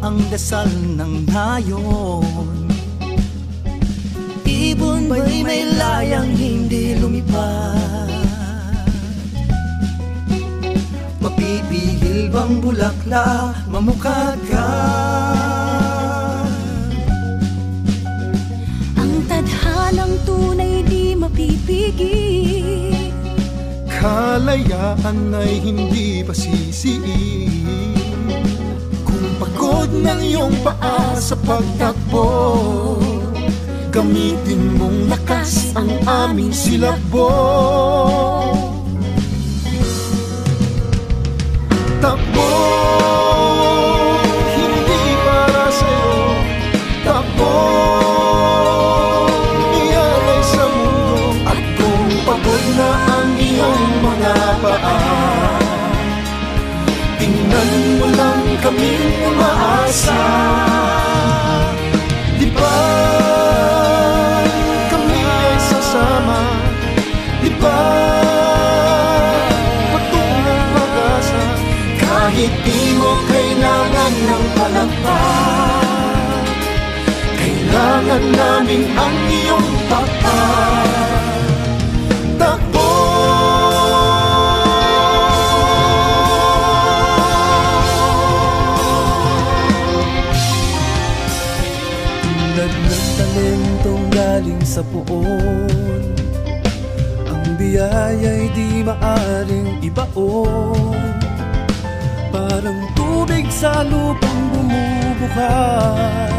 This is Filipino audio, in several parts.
ang dasal ng nayon. Ibon ba'y may layang hindi lumipad? Mapipigil bang bulaklak mamukad ka? Ang tadhanang tunay di mapipigil. Kalayaan ay hindi pasisiin. Kung pagod ng iyong paa sa pagtakbo, gamitin mong lakas ang aming silakbo. Takbo, hindi para sa'yo. Takbo, ialay sa mundo. At kung pagod na ang iyong mga paa, tingnan mo lang kaming umaasa. Di ba kami ay sasama? Di ba patungong pag-asa? Kahit di mo kailangan ng palakpak, kailangan namin ang iyong tapat. Takbo, tulad ng talentong galing sa puon, ang biyaya'y di maaring ibaon. Parang tubig sa lupang bumubukan,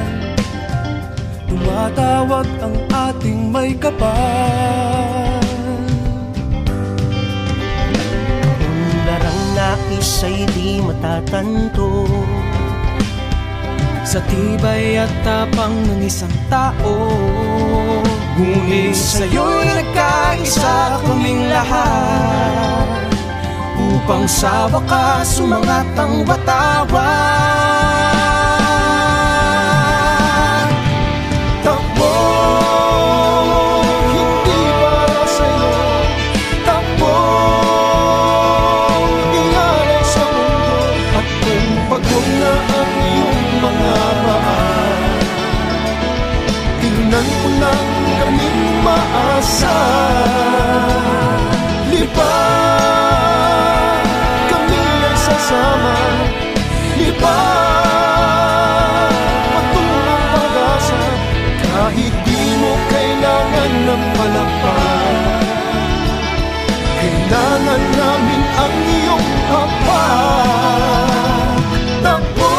tumatawag ang ating may kapal. Ang larang nais ay di matatanto Sa tibay at tapang ng isang tao, ngunit sa'yo'y nagkaisa kaming lahat, upang sa wakas umangat ang watawan. takbo, hindi para sa'yo. Takbo, ingalay sa mundo. At kung pagod na ang iyong mga paa, tingnan mo lang kaming maasa. Lipad, kami ay sasama. Lipad, patungong pag-asa. Kahit di mo kailangan ng palakpak, kailangan namin ang iyong tapat. Takbo,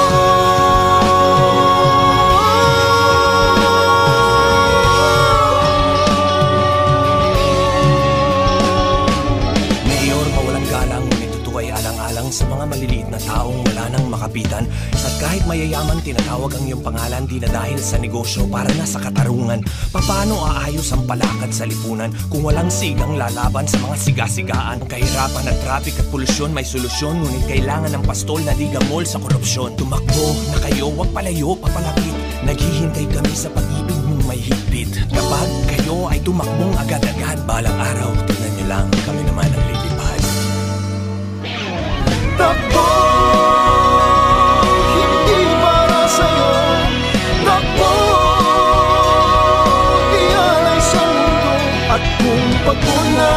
Mayor, mawalang galang, ngunit ito ay alang-alang sa mga maliliit na taong wala nang makapitan. At kahit mayayaman, tinatawag ang iyong pangalan, di na dahil sa negosyo, para na sa katarungan. Paano aayos ang palakad sa lipunan kung walang sigang lalaban sa mga sigasigaan? Kahirapan at traffic at polusyon may solusyon, ngunit kailangan ng pastol na di gamol sa korupsyon. Tumakbo na kayo, wag palayo, papalapit. Naghihintay kami sa pag-ibig mong may higpit. Kapag kayo ay tumakbong agad-agad, balang araw, tingnan nyo lang, kami naman ang lilipad. takbo, hindi para sa'yo. Takbo, ialay sa mundo. At kung pagod na